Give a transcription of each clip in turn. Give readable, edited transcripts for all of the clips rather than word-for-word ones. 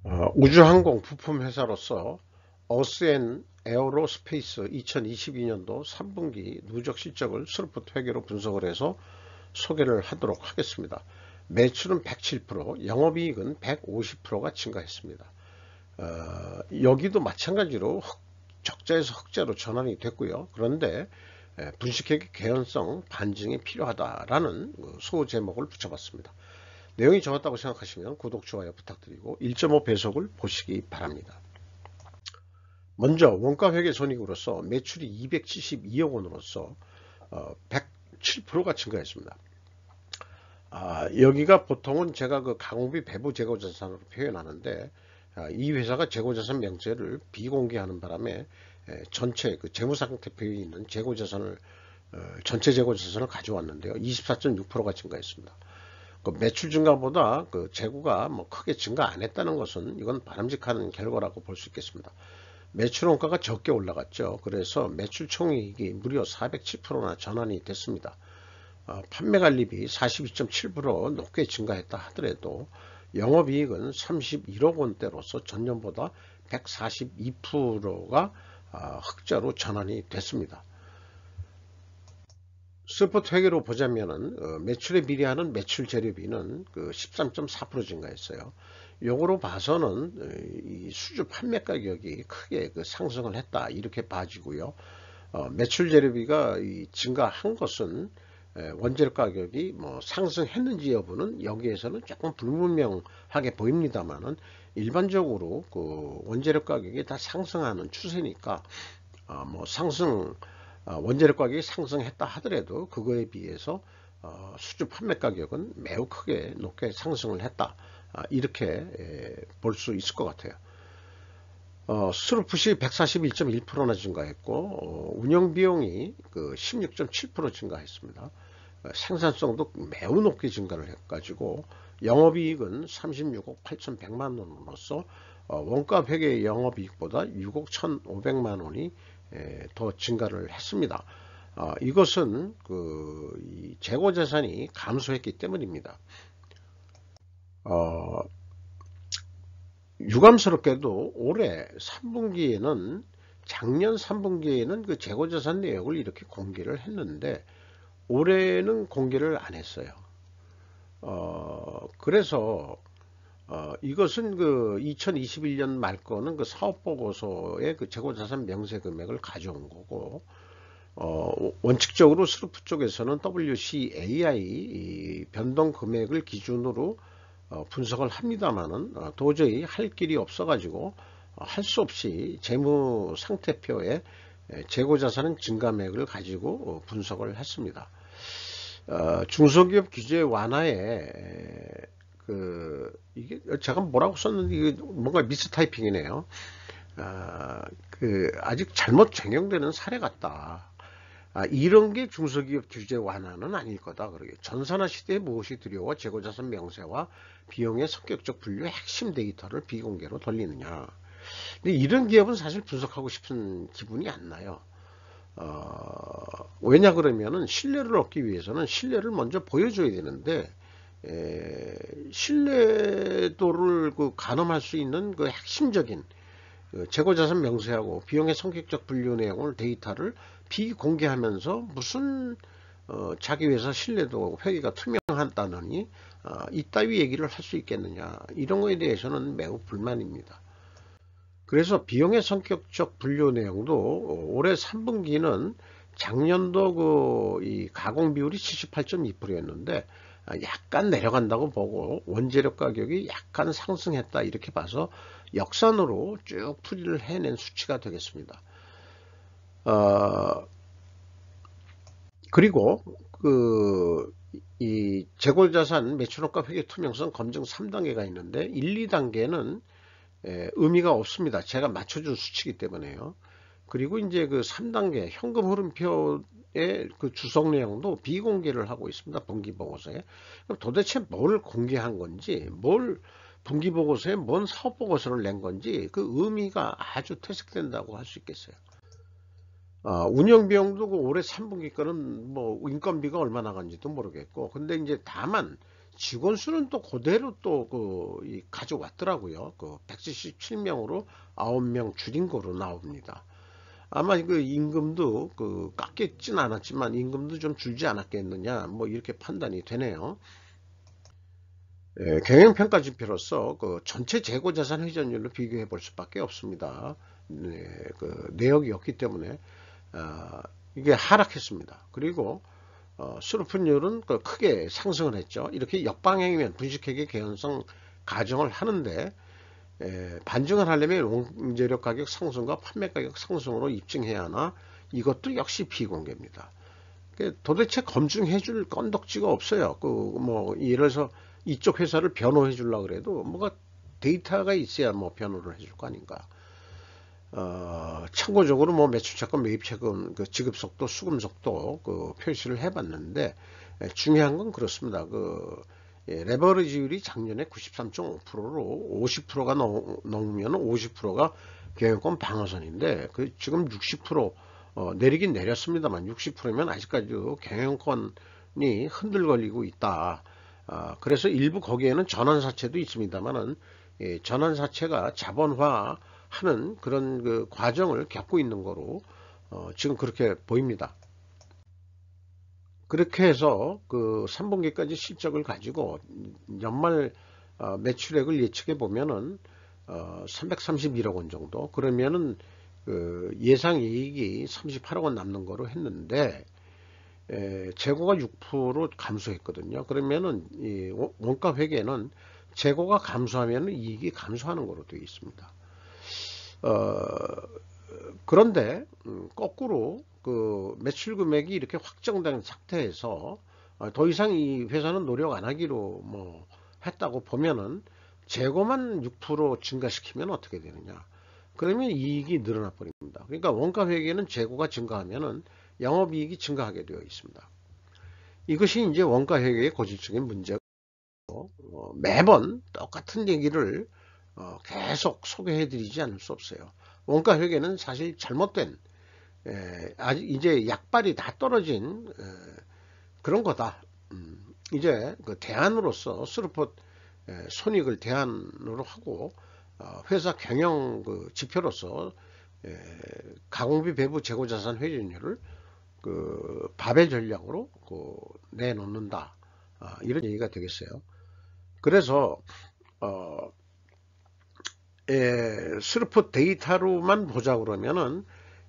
우주항공 부품 회사로서 어스앤 에어로스페이스 2022년도 3분기 누적 실적을 스로프트 회계로 분석을 해서 소개를 하도록 하겠습니다. 매출은 107%, 영업이익은 150%가 증가했습니다. 여기도 마찬가지로 적자에서 흑자로 전환이 됐고요. 그런데 분식회계 개연성 반증이 필요하다라는 소제목을 붙여봤습니다. 내용이 좋았다고 생각하시면 구독, 좋아요 부탁드리고 1.5 배속을 보시기 바랍니다. 먼저 원가회계 손익으로서 매출이 272억 원으로서 107%가 증가했습니다. 여기가 보통은 제가 그 가공비 배부 재고자산으로 표현하는데, 이 회사가 재고자산 명세를 비공개하는 바람에 전체 그 재무상태표에 있는 재고자산을 전체 재고자산을 가져왔는데요. 24.6%가 증가했습니다. 그 매출 증가보다 그 재고가 뭐 크게 증가 안 했다는 것은 이건 바람직한 결과라고 볼 수 있겠습니다. 매출 원가가 적게 올라갔죠. 그래서 매출 총이익이 무려 407%나 전환이 됐습니다. 판매관리비 42.7% 높게 증가했다 하더라도 영업이익은 31억 원대로서 전년보다 142%가 흑자로 전환이 됐습니다. 스포트 회계로 보자면은 매출에 비례하는 매출 재료비는 그 13.4% 증가했어요. 요거로 봐서는 이 수주 판매 가격이 크게 그 상승을 했다 이렇게 봐지고요. 매출 재료비가 증가한 것은 원재료 가격이 뭐 상승했는지 여부는 여기에서는 조금 불분명하게 보입니다만은 일반적으로 그 원재료 가격이 다 상승하는 추세니까 뭐 원재료 가격이 상승했다 하더라도 그거에 비해서 수주 판매 가격은 매우 크게 높게 상승을 했다 이렇게 볼 수 있을 것 같아요. 스루풋이 141.1%나 증가했고 운영비용이 그 16.7% 증가했습니다. 생산성도 매우 높게 증가를 해가지고 영업이익은 36억 8,100만 원으로서 원가 회계 영업이익보다 6억 1,500만 원이 더 증가를 했습니다. 이것은 그 재고자산이 감소했기 때문입니다. 유감스럽게도 올해 3분기에는 작년 3분기에는 그 재고자산 내역을 이렇게 공개를 했는데 올해는 공개를 안 했어요. 그래서 이것은 그 2021년 말 거는 그 사업보고서의 그 재고자산 명세 금액을 가져온 거고, 원칙적으로 스루프 쪽에서는 WCAI 변동 금액을 기준으로 분석을 합니다만은 도저히 할 길이 없어 가지고 할 수 없이 재무 상태표에 재고자산 증가액을 가지고 분석을 했습니다. 중소기업 규제 완화에 이게 제가 뭐라고 썼는데 이게 뭔가 미스타이핑이네요. 아직 잘못 적용되는 사례 같다. 이런 게 중소기업 규제 완화는 아닐 거다. 그러게 전산화 시대에 무엇이 두려워 재고자산 명세와 비용의 성격적 분류의 핵심 데이터를 비공개로 돌리느냐. 근데 이런 기업은 사실 분석하고 싶은 기분이 안 나요. 왜냐 그러면은 신뢰를 얻기 위해서는 신뢰를 먼저 보여줘야 되는데 신뢰도를 그 가늠할 수 있는 그 핵심적인 재고자산 명세하고 비용의 성격적 분류 내용을 데이터를 비공개하면서 무슨 자기 회사 신뢰도 회계가 투명하다느니 이따위 얘기를 할 수 있겠느냐 이런 거에 대해서는 매우 불만입니다. 그래서 비용의 성격적 분류 내용도 올해 3분기는 작년도 이 가공 비율이 78.2%였는데 약간 내려간다고 보고 원재료 가격이 약간 상승했다 이렇게 봐서 역산으로 쭉 풀이를 해낸 수치가 되겠습니다. 그리고 이 재고자산 매출원가 회계 투명성 검증 3단계가 있는데 1, 2단계는 의미가 없습니다. 제가 맞춰준 수치이기 때문에요. 그리고 이제 그 3단계 현금 흐름표의 그 주석 내용도 비공개를 하고 있습니다. 분기보고서에. 그럼 도대체 뭘 공개한 건지, 뭘 분기보고서에 뭔 사업보고서를 낸 건지 그 의미가 아주 퇴색된다고 할 수 있겠어요. 운영비용도 그 올해 3분기 거는 뭐 인건비가 얼마 나간지도 모르겠고, 근데 이제 다만 직원 수는 또 그대로 또 가져왔더라고요. 177명으로 9명 줄인 거로 나옵니다. 아마 그 임금도 깎겠진 않았지만 임금도 좀 줄지 않았겠느냐, 뭐 이렇게 판단이 되네요. 경영평가 지표로서 전체 재고자산 회전율로 비교해 볼 수밖에 없습니다. 네, 내역이 없기 때문에 이게 하락했습니다. 그리고 수르픈율은 크게 상승을 했죠. 이렇게 역방향이면 분식회계 개연성 가정을 하는데 반증을 하려면 원재료 가격 상승과 판매 가격 상승으로 입증해야 하나, 이것도 역시 비공개입니다. 도대체 검증해 줄 건덕지가 없어요. 예를 들어서 이쪽 회사를 변호해 주려고 그래도 뭐가 데이터가 있어야 뭐 변호를 해줄 거 아닌가. 참고적으로 뭐 매출채권, 매입채권 지급 속도, 수금 속도 표시를 해봤는데, 중요한 건 그렇습니다. 레버리지율이 작년에 93.5%로 50%가 넘으면 50%가 경영권 방어선인데, 지금 60% 내리긴 내렸습니다만 60%면 아직까지도 경영권이 흔들거리고 있다. 그래서 일부 거기에는 전환사채도 있습니다만은 전환사채가 자본화하는 그런 과정을 겪고 있는 거로 지금 그렇게 보입니다. 그렇게 해서 3분기까지 실적을 가지고 연말 매출액을 예측해 보면은 331억 원 정도, 그러면은 예상 이익이 38억 원 남는 거로 했는데, 재고가 6% 감소했거든요. 그러면은 이 원가 회계는 재고가 감소하면 이익이 감소하는 거로 되어 있습니다. 그런데 거꾸로 매출 금액이 이렇게 확정된 상태에서 더 이상 이 회사는 노력 안 하기로 뭐 했다고 보면은 재고만 6% 증가시키면 어떻게 되느냐? 그러면 이익이 늘어나 버립니다. 그러니까 원가 회계는 재고가 증가하면은 영업이익이 증가하게 되어 있습니다. 이것이 이제 원가 회계의 고질적인 문제고, 매번 똑같은 얘기를 계속 소개해 드리지 않을 수 없어요. 원가 회계는 사실 잘못된, 아직 이제 약발이 다 떨어진 그런 거다. 이제 대안으로서 스루폿 손익을 대안으로 하고, 회사 경영 지표로서 가공비 배부 재고자산 회전율을 바벨 전략으로 내놓는다. 이런 얘기가 되겠어요. 그래서 스루폿 데이터로만 보자 그러면은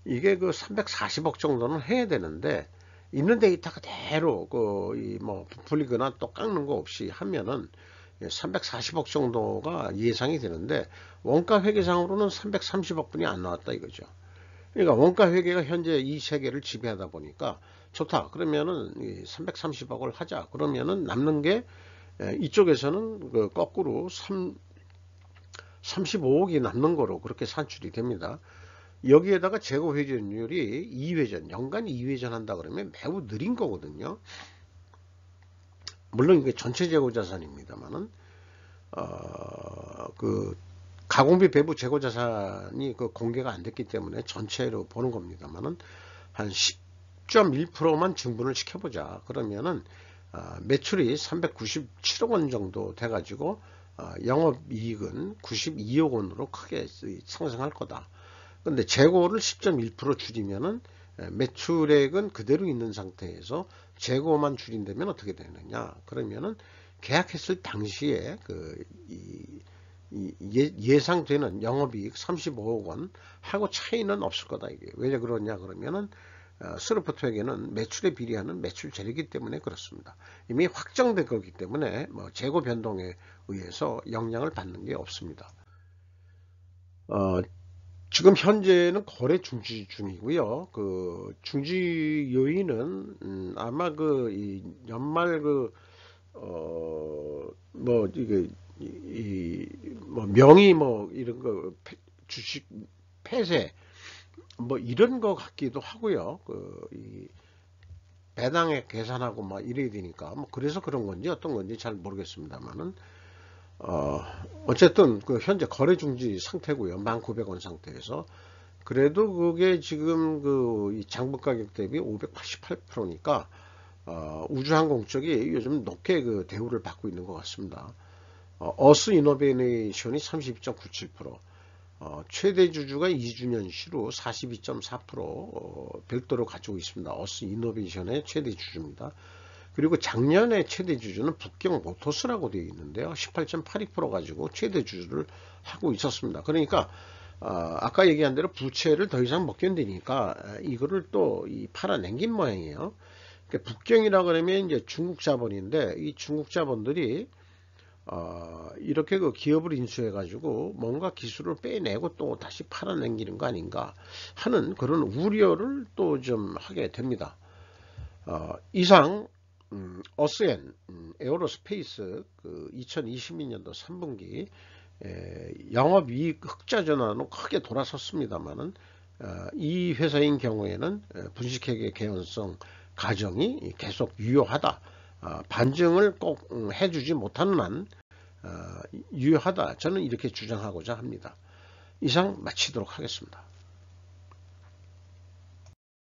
이게 340억 정도는 해야 되는데, 있는 데이터 그대로 뭐 부풀리거나 또 깎는 거 없이 하면은 340억 정도가 예상이 되는데, 원가 회계상으로는 330억 분이 안 나왔다 이거죠. 그러니까 원가 회계가 현재 이 세계를 지배하다 보니까 좋다. 그러면은 330억을 하자. 그러면은 남는 게 이쪽에서는 거꾸로 35억이 남는 거로 그렇게 산출이 됩니다. 여기에다가 재고 회전율이 2회전, 연간 2회전 한다 그러면 매우 느린 거거든요. 물론 이게 전체 재고 자산입니다만은 가공비 배부 재고 자산이 공개가 안 됐기 때문에 전체로 보는 겁니다만은 한 10.1%만 증분을 시켜보자. 그러면은 매출이 397억 원 정도 돼가지고 영업이익은 92억 원으로 크게 상승할 거다. 근데 재고를 10.1% 줄이면은 매출액은 그대로 있는 상태에서 재고만 줄인다면 어떻게 되느냐? 그러면은 계약했을 당시에 예상되는 영업이익 35억 원 하고 차이는 없을 거다. 이게 왜 그러냐 그러면은 스루폿 회계는 매출에 비례하는 매출 재료이기 때문에 그렇습니다. 이미 확정된 거기 때문에 뭐 재고 변동에 의해서 영향을 받는 게 없습니다. 지금 현재는 거래 중지 중이고요. 중지 요인은 아마 이 연말 뭐 이게 뭐 명의 뭐 이런 거 주식 폐쇄 뭐 이런 거 같기도 하고요. 이 배당액 계산하고 막 이래야 되니까 뭐 그래서 그런 건지 어떤 건지 잘 모르겠습니다만은 어쨌든 현재 거래 중지 상태고요. 1,900원 상태에서. 그래도 그게 지금 이 장부 가격 대비 588%니까 우주항공 쪽이 요즘 높게 그 대우를 받고 있는 것 같습니다. 어스 이노베이션이 32.97%, 최대 주주가 2주년 시로 42.4% 별도로 가지고 있습니다. 어스 이노베이션의 최대 주주입니다. 그리고 작년에 최대 주주는 북경 모터스라고 되어 있는데요. 18.82% 가지고 최대 주주를 하고 있었습니다. 그러니까 아까 얘기한 대로 부채를 더 이상 못 견디니까 이거를 또 팔아넘긴 모양이에요. 그러니까 북경이라 그러면 이제 중국 자본인데 이 중국 자본들이 이렇게 그 기업을 인수해 가지고 뭔가 기술을 빼내고 또 다시 팔아넘기는 거 아닌가 하는 그런 우려를 또 좀 하게 됩니다. 이상 어스엔 에어로스페이스 그 2022년도 3분기 영업이익 흑자 전환으로 크게 돌아섰습니다만은 이 회사인 경우에는 분식회계 개연성 가정이 계속 유효하다. 반증을 꼭 해주지 못하는 한 유효하다. 저는 이렇게 주장하고자 합니다. 이상 마치도록 하겠습니다.